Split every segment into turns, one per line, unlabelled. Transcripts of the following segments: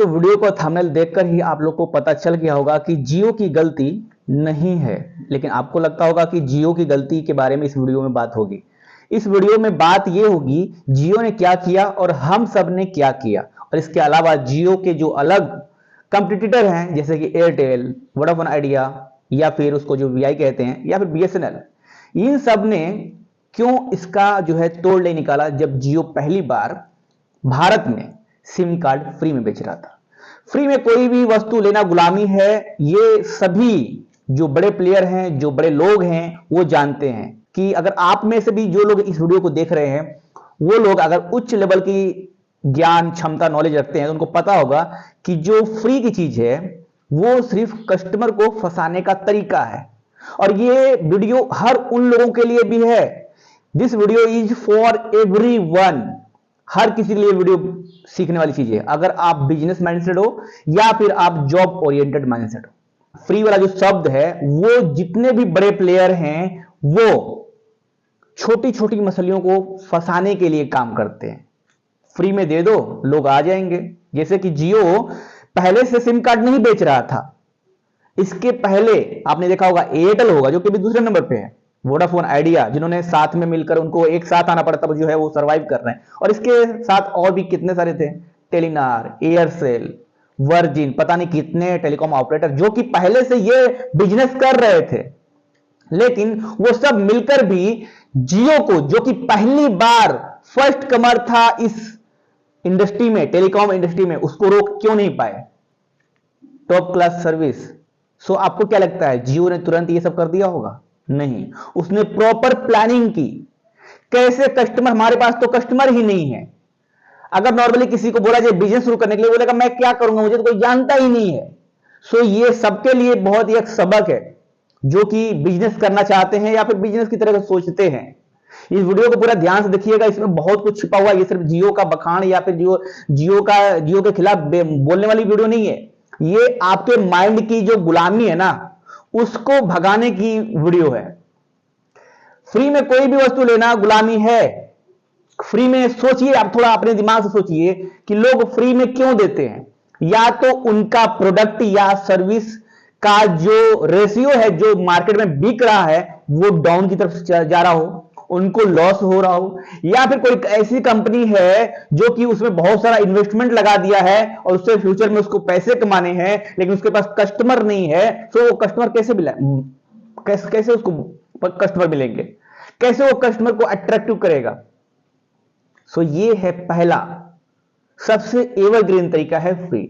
तो वीडियो को थंबनेल देखकर ही आप लोग को पता चल गया होगा कि जियो की गलती नहीं है, लेकिन आपको लगता होगा कि जियो की गलती के बारे में इस वीडियो में बात होगी। इस वीडियो में बात यह होगी जियो ने क्या किया और हम सब ने क्या किया, और इसके अलावा जियो के जो अलग कंपटीटर हैं जैसे कि एयरटेल, वोडाफोन आइडिया या फिर उसको जो वीआई कहते हैं या फिर बीएसएनएल, इन सब ने क्यों इसका जो है तोड़ नहीं निकाला जब जियो पहली बार भारत में सिम कार्ड फ्री में बेच रहा था। फ्री में कोई भी वस्तु लेना गुलामी है, ये सभी जो बड़े प्लेयर हैं, जो बड़े लोग हैं, वो जानते हैं कि अगर आप में से भी जो लोग इस वीडियो को देख रहे हैं वो लोग अगर उच्च लेवल की ज्ञान, क्षमता, नॉलेज रखते हैं तो उनको पता होगा कि जो फ्री की चीज है वो सिर्फ कस्टमर को फंसाने का तरीका है। और ये वीडियो हर उन लोगों के लिए भी है। This video is for everyone. हर किसी के लिए वीडियो सीखने वाली चीज है, अगर आप बिजनेस माइंडसेट हो या फिर आप जॉब ओरिएंटेड माइंडसेट हो। फ्री वाला जो शब्द है वो जितने भी बड़े प्लेयर हैं वो छोटी छोटी मछलियों को फंसाने के लिए काम करते हैं। फ्री में दे दो, लोग आ जाएंगे। जैसे कि जियो पहले से सिम कार्ड नहीं बेच रहा था, इसके पहले आपने देखा होगा एयरटेल होगा जो कि भी दूसरे नंबर पे है, वोडाफोन आइडिया जिन्होंने साथ में मिलकर, उनको एक साथ आना पड़ा तब जो है वो सरवाइव कर रहे हैं, और इसके साथ और भी कितने सारे थे, टेलीनार, एयरसेल, वर्जिन, पता नहीं कितने टेलीकॉम ऑपरेटर जो कि पहले से ये बिजनेस कर रहे थे, लेकिन वो सब मिलकर भी जियो को, जो कि पहली बार फर्स्ट कमर था इस इंडस्ट्री में, टेलीकॉम इंडस्ट्री में, उसको रोक क्यों नहीं पाए? Top class service. सो आपको क्या लगता है जियो ने तुरंत ये सब कर दिया होगा? नहीं, उसने प्रॉपर प्लानिंग की। कैसे कस्टमर, हमारे पास तो कस्टमर ही नहीं है। अगर नॉर्मली किसी को बोला जाए बिजनेस शुरू करने के लिए, बोलेगा मैं क्या करूंगा, मुझे तो कोई जानता ही नहीं है। सो ये सबके लिए बहुत ही एक सबक है जो कि बिजनेस करना चाहते हैं या फिर बिजनेस की तरह सोचते हैं। इस वीडियो को पूरा ध्यान से देखिएगा, इसमें बहुत कुछ छिपा हुआ है। ये सिर्फ जियो का बखान या फिर जियो के खिलाफ बोलने वाली वीडियो नहीं है। ये आपके माइंड की जो गुलामी है ना, उसको भगाने की वीडियो है। फ्री में कोई भी वस्तु लेना गुलामी है। फ्री में सोचिए, आप थोड़ा अपने दिमाग से सोचिए कि लोग फ्री में क्यों देते हैं। या तो उनका प्रोडक्ट या सर्विस का जो रेशियो है, जो मार्केट में बिक रहा है, वो डाउन की तरफ जा रहा हो, उनको लॉस हो रहा हो, या फिर कोई ऐसी कंपनी है जो कि उसमें बहुत सारा इन्वेस्टमेंट लगा दिया है और उससे फ्यूचर में उसको पैसे कमाने हैं, लेकिन उसके पास कस्टमर नहीं है। तो वो कस्टमर कैसे मिला, कैसे उसको कस्टमर मिलेंगे, कैसे वो कस्टमर को अट्रैक्टिव करेगा? सो ये है पहला सबसे एवरग्रीन तरीका है फ्री।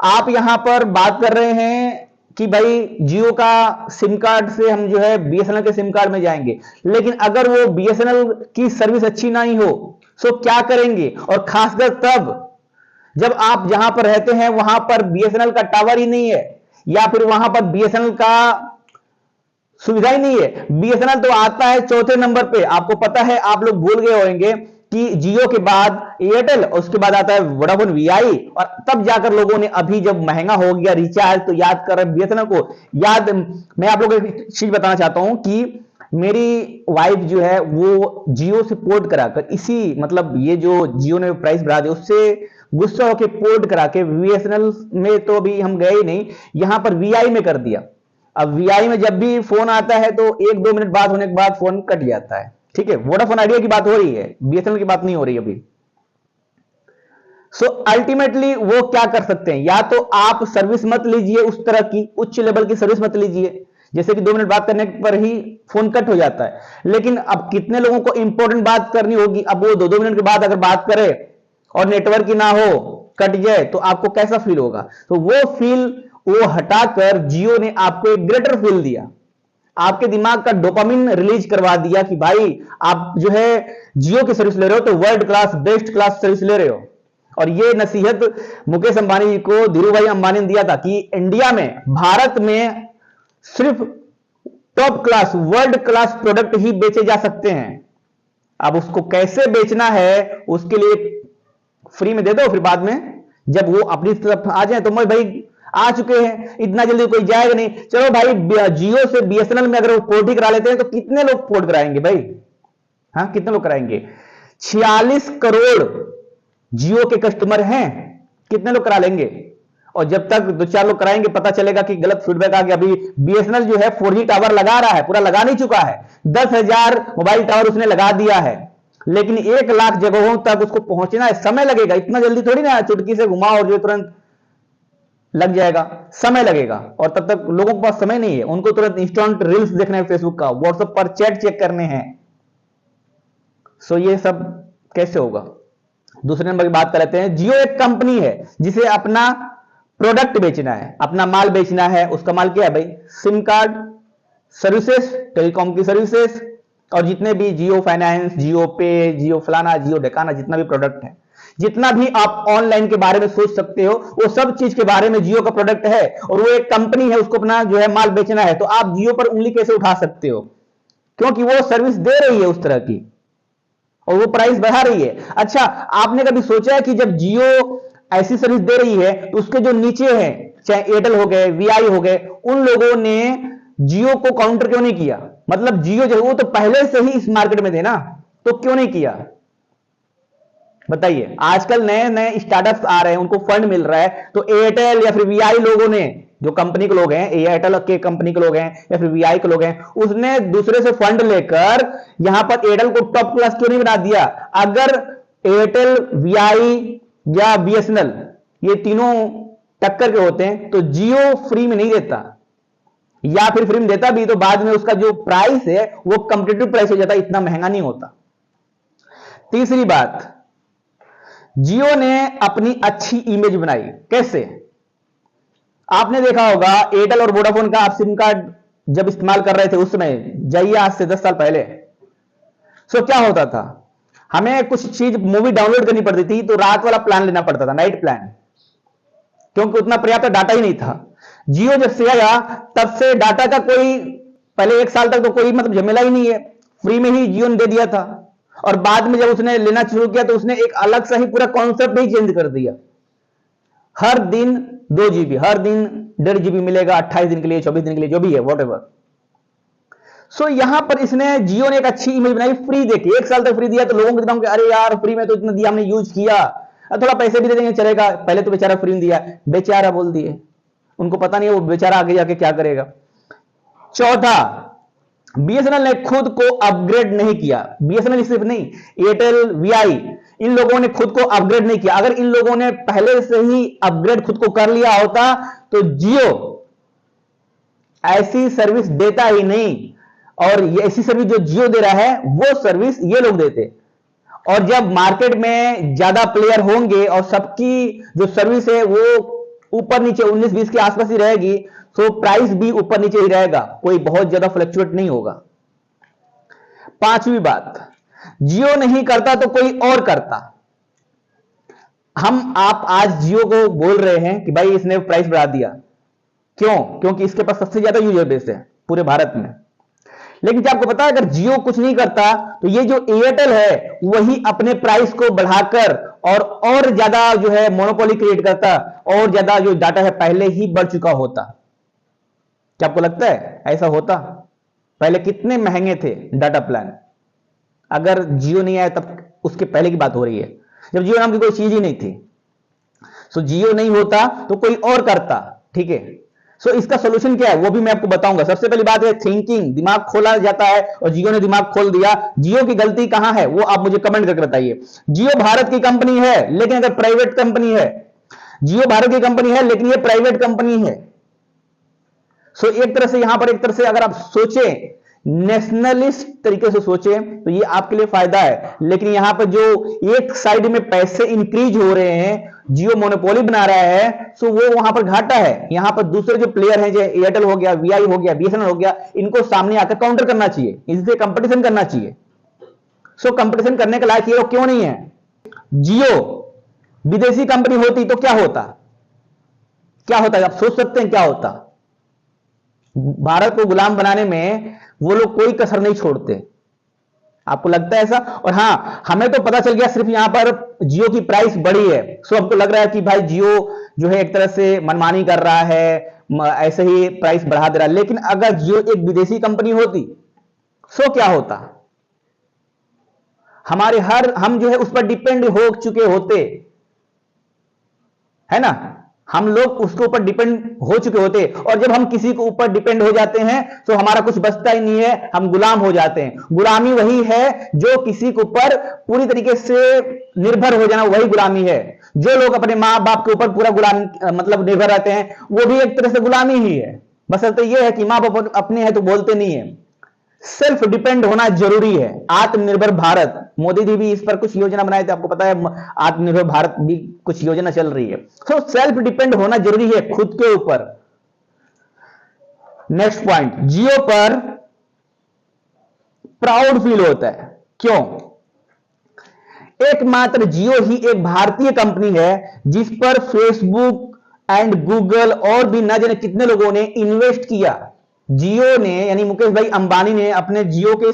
आप यहां पर बात कर रहे हैं कि भाई जियो का सिम कार्ड से हम जो है बीएसएनएल के सिम कार्ड में जाएंगे, लेकिन अगर वो बीएसएनएल की सर्विस अच्छी नहीं हो तो क्या करेंगे? और खासकर तब जब आप जहां पर रहते हैं वहां पर बीएसएनएल का टावर ही नहीं है या फिर वहां पर बीएसएनएल का सुविधा ही नहीं है। बीएसएनएल तो आता है चौथे नंबर पे। आपको पता है, आप लोग भूल गए होंगे कि जियो के बाद एयरटेल, उसके बाद आता है वोडाफोन वीआई, और तब जाकर लोगों ने अभी जब महंगा हो गया रिचार्ज तो याद कर रहे बीएसएनएल को। याद, मैं आप लोगों को एक चीज बताना चाहता हूं कि मेरी वाइफ जो है वो जियो से पोर्ट कराकर, इसी मतलब ये जो जियो ने प्राइस बढ़ा दिया उससे गुस्सा होकर पोर्ट करा के बीएसएनएल में तो अभी हम गए ही नहीं, यहां पर वीआई में कर दिया। अब वीआई में जब भी फोन आता है तो 1-2 मिनट बाद होने के बाद फोन कट जाता है। ठीक है, वोडाफोन आइडिया की बात हो रही है, बीएसएनएल की बात नहीं हो रही अभी। सो अल्टीमेटली वो क्या कर सकते हैं, या तो आप सर्विस मत लीजिए, उस तरह की उच्च लेवल की सर्विस मत लीजिए, जैसे कि 2 मिनट बात करने पर ही फोन कट हो जाता है। लेकिन अब कितने लोगों को इंपॉर्टेंट बात करनी होगी, अब वो 2-2 मिनट के बाद अगर बात करे और नेटवर्क ही ना हो, कट जाए, तो आपको कैसा फील होगा? तो वो फील वो हटाकर जियो ने आपको एक ग्रेटर फील दिया, आपके दिमाग का डोपामिन रिलीज करवा दिया कि भाई आप जो है जियो की सर्विस ले रहे हो तो world class, best class service ले रहे हो। और ये नसीहत मुकेश अंबानी जी को धीरू भाई अंबानी ने दिया था कि इंडिया में, भारत में सिर्फ top class, world class product ही बेचे जा सकते हैं। अब उसको कैसे बेचना है उसके लिए फ्री में दे दो, फिर बाद में जब वो अपनी तरफ आ जाए तो मैं भाई आ चुके हैं, इतना जल्दी कोई जाएगा नहीं, चलो भाई जियो से बीएसएनएल में अगर वो पोर्ट ही करा लेते हैं तो कितने लोग पोर्ट कराएंगे भाई? हाँ, कितने लोग कराएंगे? 46 करोड़ जियो के कस्टमर हैं, कितने लोग करा लेंगे? और जब तक 2-4 लोग कराएंगे पता चलेगा कि गलत फीडबैक आ गया। अभी बीएसएनएल जो है 4G टावर लगा रहा है, पूरा लगा नहीं चुका है, 10,000 मोबाइल टावर उसने लगा दिया है, लेकिन 1 लाख जगहों तक उसको पहुंचना है, समय लगेगा। इतना जल्दी थोड़ी ना चुटकी से घुमाओ और जो तुरंत लग जाएगा, समय लगेगा। और तब तक लोगों के पास समय नहीं है, उनको तुरंत इंस्टेंट रील्स देखना है फेसबुक का, व्हाट्सएप पर चैट चेक करने हैं। सो ये सब कैसे होगा? दूसरे नंबर की बात कर लेते हैं। जियो एक कंपनी है जिसे अपना प्रोडक्ट बेचना है, अपना माल बेचना है। उसका माल क्या है भाई? सिम कार्ड, सर्विसेज, टेलीकॉम की सर्विसेज, और जितने भी जियो फाइनेंस, जियो पे, जियो फलाना, जियो ढकाना, जितना भी प्रोडक्ट है, जितना भी आप ऑनलाइन के बारे में सोच सकते हो, वो सब चीज के बारे में जियो का प्रोडक्ट है। और वो एक कंपनी है, उसको अपना जो है माल बेचना है। तो आप जियो पर उंगली कैसे उठा सकते हो? क्योंकि वो सर्विस दे रही है उस तरह की, और वो प्राइस बढ़ा रही है। अच्छा, आपने कभी सोचा है कि जब जियो ऐसी सर्विस दे रही है तो उसके जो नीचे हैं, चाहे एयरटेल हो गए, वीआई हो गए, उन लोगों ने जियो को काउंटर क्यों नहीं किया? मतलब जियो जो है वो तो पहले से ही इस मार्केट में थे ना, तो क्यों नहीं किया? बताइए। आजकल नए नए स्टार्टअप्स आ रहे हैं, उनको फंड मिल रहा है, तो एयरटेल या फिर वीआई लोगों ने, जो कंपनी के लोग हैं, एयरटेल के कंपनी के लोग हैं या फिर वीआई के लोग हैं, उसने दूसरे से फंड लेकर यहां पर एयरटेल को टॉप क्लास क्यों नहीं बना दिया? अगर एयरटेल, वीआई या बीएसएनएल ये तीनों टक्कर के होते हैं तो जियो फ्री में नहीं देता, या फिर फ्री में देता भी तो बाद में उसका जो प्राइस है वो कंपटीटिव प्राइस हो जाता, इतना महंगा नहीं होता। तीसरी बात, जियो ने अपनी अच्छी इमेज बनाई। कैसे? आपने देखा होगा एयरटेल और वोडाफोन का आप सिम कार्ड जब इस्तेमाल कर रहे थे उस समय, जाइए आज से 10 साल पहले, सो क्या होता था? हमें कुछ चीज मूवी डाउनलोड करनी पड़ती थी तो रात वाला प्लान लेना पड़ता था, नाइट प्लान, क्योंकि उतना पर्याप्त डाटा ही नहीं था। जियो जब से आया तब से डाटा का कोई, पहले 1 साल तक तो कोई मतलब झमेला ही नहीं है, फ्री में ही जियो ने दे दिया था। और बाद में जब उसने लेना शुरू किया तो उसने एक अलग सा ही पूरा कॉन्सेप्ट ही चेंज कर दिया। हर दिन 2 GB, हर दिन 1.5 GB मिलेगा, 28 दिन के लिए, 24 दिन के लिए, जो भी है, वॉटेवर। सो यहां पर इसने, जियो ने एक अच्छी इमेज बनाई, फ्री देके 1 साल तक फ्री दिया तो लोगों को कहता हूं कि अरे यार फ्री में तो इतना दिया, हमने यूज किया, थोड़ा पैसे भी दे देंगे चलेगा। पहले तो बेचारा फ्री में दिया, बेचारा बोल दिए, उनको पता नहीं है वो बेचारा आगे जाके क्या करेगा। चौथा, बीएसएनएल ने खुद को अपग्रेड नहीं किया। बीएसएनएल सिर्फ नहीं, एयरटेल, वीआई, इन लोगों ने खुद को अपग्रेड नहीं किया। अगर इन लोगों ने पहले से ही अपग्रेड खुद को कर लिया होता तो जियो ऐसी सर्विस देता ही नहीं। और ये ऐसी सर्विस जो जियो दे रहा है वो सर्विस ये लोग देते। और जब मार्केट में ज्यादा प्लेयर होंगे और सबकी जो सर्विस है वो ऊपर नीचे 19-20 के आसपास ही रहेगी, तो प्राइस भी ऊपर नीचे ही रहेगा, कोई बहुत ज्यादा फ्लक्चुएट नहीं होगा। पांचवी बात, जियो नहीं करता तो कोई और करता। हम आप आज जियो को बोल रहे हैं कि भाई इसने प्राइस बढ़ा दिया, क्यों? क्योंकि इसके पास सबसे ज्यादा यूजर बेस है पूरे भारत में। लेकिन क्या आपको पता है अगर जियो कुछ नहीं करता तो ये जो एयरटेल है वही अपने प्राइस को बढ़ाकर और ज्यादा जो है मोनोपोली क्रिएट करता, और ज्यादा जो डाटा है पहले ही बढ़ चुका होता। क्या आपको लगता है ऐसा होता? पहले कितने महंगे थे डाटा प्लान, अगर जियो नहीं आया तब उसके पहले की बात हो रही है, जब जियो नाम की कोई चीज ही नहीं थी। सो जियो नहीं होता तो कोई और करता, ठीक है। सो इसका सोल्यूशन क्या है वो भी मैं आपको बताऊंगा। सबसे पहली बात है थिंकिंग, दिमाग खोला जाता है, और जियो ने दिमाग खोल दिया। जियो की गलती कहां है वो आप मुझे कमेंट करके बताइए। जियो भारत की कंपनी है लेकिन अगर प्राइवेट कंपनी है, जियो भारत की कंपनी है लेकिन ये प्राइवेट कंपनी है। सो एक तरह से यहां पर, एक तरह से अगर आप सोचें नेशनलिस्ट तरीके से सोचें तो ये आपके लिए फायदा है। लेकिन यहां पर जो एक साइड में पैसे इंक्रीज हो रहे हैं, जियो मोनोपोली बना रहा है, सो वो वहां पर घाटा है। यहां पर दूसरे जो प्लेयर हैं, जैसे एयरटेल हो गया, वीआई हो गया, बीएसएनएल हो गया, इनको सामने आकर काउंटर करना चाहिए, इससे कंपटीशन करना चाहिए। सो कंपटीशन करने के लायक ये लोग क्यों नहीं है? जियो विदेशी कंपनी होती तो क्या होता? क्या होता आप सोच सकते हैं क्या होता? भारत को गुलाम बनाने में वो लोग कोई कसर नहीं छोड़ते। आपको लगता है ऐसा? और हां, हमें तो पता चल गया सिर्फ यहां पर जियो की प्राइस बढ़ी है, सो हमको लग रहा है कि भाई जियो जो है एक तरह से मनमानी कर रहा है, ऐसे ही प्राइस बढ़ा दे रहा है। लेकिन अगर जियो एक विदेशी कंपनी होती सो क्या होता? हम जो है उस पर डिपेंड हो चुके होते, है ना, हम लोग उसके ऊपर डिपेंड हो चुके होते, और जब हम किसी के ऊपर डिपेंड हो जाते हैं तो हमारा कुछ बचता ही नहीं है, हम गुलाम हो जाते हैं। गुलामी वही है जो किसी के ऊपर पूरी तरीके से निर्भर हो जाना, वही गुलामी है। जो लोग अपने माँ बाप के ऊपर पूरा गुलाम मतलब निर्भर रहते हैं, वो भी एक तरह से गुलामी ही है। बशर्ते ये है कि माँ बाप अपने हैं तो बोलते नहीं है। सेल्फ डिपेंड होना जरूरी है। आत्मनिर्भर भारत, मोदी जी भी इस पर कुछ योजना बनाए थे, आपको पता है, आत्मनिर्भर भारत भी कुछ योजना चल रही है। तो सेल्फ डिपेंड होना जरूरी है खुद के ऊपर। नेक्स्ट पॉइंट, जियो पर प्राउड फील होता है। क्यों? एकमात्र जियो ही एक भारतीय कंपनी है जिस पर फेसबुक एंड गूगल और भी न जाने कितने लोगों ने इन्वेस्ट किया। जियो ने, यानी मुकेश भाई अंबानी ने अपने जियो के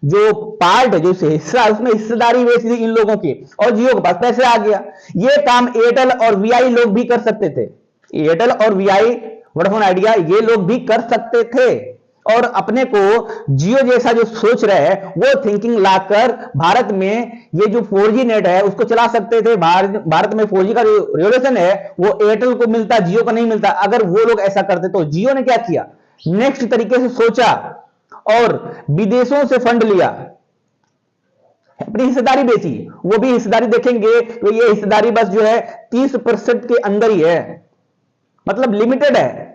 जो पार्ट है, जो हिस्सा, उसमें हिस्सेदारी बेच दी इन लोगों की, और जियो के पास पैसे आ गया। ये काम एयरटेल और वीआई लोग भी कर सकते थे। एयरटेल और वीआई, वोडाफोन आइडिया, ये लोग भी कर सकते थे, और अपने को जियो जैसा जो सोच रहे हैं वो थिंकिंग लाकर भारत में ये जो 4G नेट है उसको चला सकते थे। भारत में 4G का जो रेवोल्यूशन है वो एयरटेल को मिलता, जियो को नहीं मिलता। अगर वो लोग ऐसा करते तो जियो ने क्या किया, नेक्स्ट तरीके से सोचा और विदेशों से फंड लिया, अपनी हिस्सेदारी बेची। वो भी हिस्सेदारी देखेंगे तो ये हिस्सेदारी बस जो है 30% के अंदर ही है, मतलब लिमिटेड है।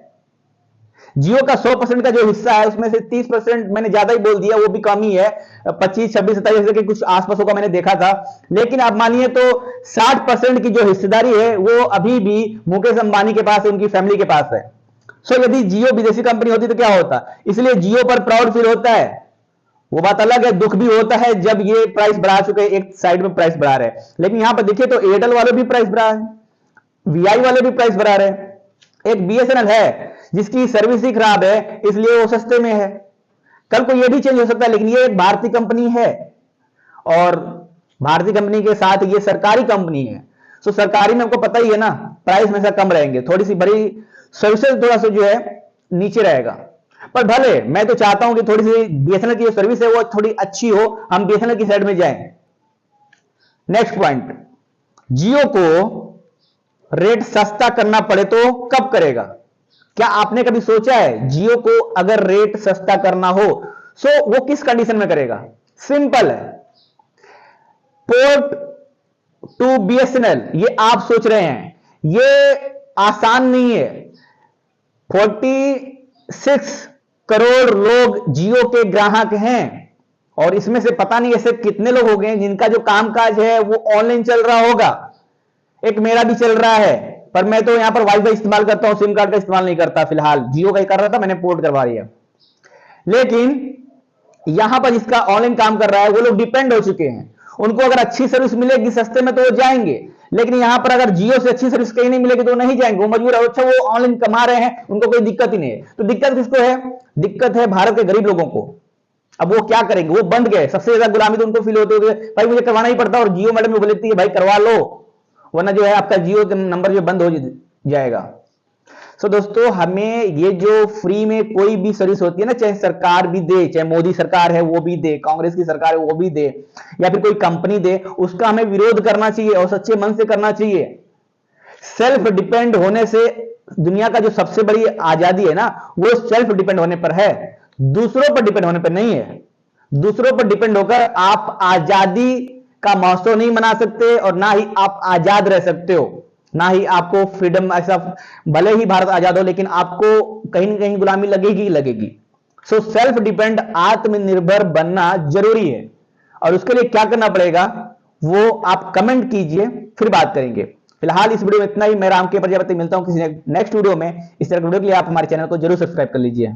जियो का 100% का जो हिस्सा है उसमें से 30%, मैंने ज्यादा ही बोल दिया, वो भी कम ही है, 25, 26, 27 के कुछ आसपास का मैंने देखा था। लेकिन आप मानिए तो 60% की जो हिस्सेदारी है वो अभी भी मुकेश अंबानी के पास है, उनकी फैमिली के पास है। सो यदि जियो विदेशी कंपनी होती तो क्या होता, इसलिए जियो पर प्राउड फील होता है। वो बात अलग है, दुख भी होता है जब ये प्राइस बढ़ा चुके, एक साइड में प्राइस बढ़ा रहे हैं। लेकिन यहां पर देखिए तो एयरटेल वाले भी प्राइस बढ़ा है, वीआई वाले भी प्राइस बढ़ा रहे हैं। एक बीएसएनएल है जिसकी सर्विस ही खराब है, इसलिए वो सस्ते में है। कल को ये भी चेंज हो सकता है, लेकिन ये एक भारतीय कंपनी है, और भारतीय कंपनी के साथ ये सरकारी कंपनी है। तो सरकारी में आपको पता ही है ना, प्राइस में से कम रहेंगे, थोड़ी सी बड़ी सर्विसेज थोड़ा सा जो है नीचे रहेगा। पर भले मैं तो चाहता हूं कि थोड़ी सी बीएसएनएल की जो सर्विस है वो थोड़ी अच्छी हो, हम बीएसएनएल की साइड में जाएं। नेक्स्ट पॉइंट, जियो को रेट सस्ता करना पड़े तो कब करेगा? क्या आपने कभी सोचा है जियो को अगर रेट सस्ता करना हो तो वो किस कंडीशन में करेगा? सिंपल है, पोर्ट टू बीएसएनएल, ये आप सोच रहे हैं, ये आसान नहीं है। 46 करोड़ लोग जियो के ग्राहक हैं, और इसमें से पता नहीं ऐसे कितने लोग हो गए जिनका जो कामकाज है वो ऑनलाइन चल रहा होगा। एक मेरा भी चल रहा है, पर मैं तो यहां पर वाईफाई इस्तेमाल करता हूं, सिम कार्ड का इस्तेमाल नहीं करता फिलहाल। जियो का ही कर रहा था, मैंने पोर्ट करवा दिया। लेकिन यहां पर जिसका ऑनलाइन काम कर रहा है वो लोग डिपेंड हो चुके हैं, उनको अगर अच्छी सर्विस मिलेगी सस्ते में तो वो जाएंगे। लेकिन यहां पर अगर जियो से अच्छी सर्विस कहीं नहीं मिलेगी तो नहीं जाएंगे, वो मजबूर है। अच्छा, वो ऑनलाइन कमा रहे हैं, उनको कोई दिक्कत ही नहीं है। तो दिक्कत किसको है? दिक्कत है भारत के गरीब लोगों को। अब वो क्या करेंगे? वो बंद गए, सबसे ज्यादा गुलामी तो उनको फील होती है, भाई मुझे करवाना ही पड़ता, और जियो मैडम वो बोलती है भाई करवा लो, वरना जो है आपका जियो का नंबर जो बंद हो जाएगा। सो दोस्तों, हमें ये जो फ्री में कोई भी सर्विस होती है ना, चाहे सरकार भी दे, चाहे मोदी सरकार है वो भी दे, कांग्रेस की सरकार है वो भी दे, या फिर कोई कंपनी दे, उसका हमें विरोध करना चाहिए और सच्चे मन से करना चाहिए। सेल्फ डिपेंड होने से दुनिया का जो सबसे बड़ी आजादी है ना, वो सेल्फ डिपेंड होने पर है, दूसरों पर डिपेंड होने पर नहीं है। दूसरों पर डिपेंड होकर आप आजादी का महोत्सव नहीं मना सकते, और ना ही आप आजाद रह सकते हो, ना ही आपको फ्रीडम। ऐसा भले ही भारत आजाद हो, लेकिन आपको कहीं ना कहीं गुलामी लगेगी लगेगी। सो सेल्फ डिपेंड, आत्मनिर्भर बनना जरूरी है, और उसके लिए क्या करना पड़ेगा वो आप कमेंट कीजिए, फिर बात करेंगे। फिलहाल इस वीडियो में इतना ही। मैं राम के प्रजापति, मिलता हूं किसी नेक्स्ट वीडियो में। इस तरह के वीडियो के लिए आप हमारे चैनल को जरूर सब्सक्राइब कर लीजिए।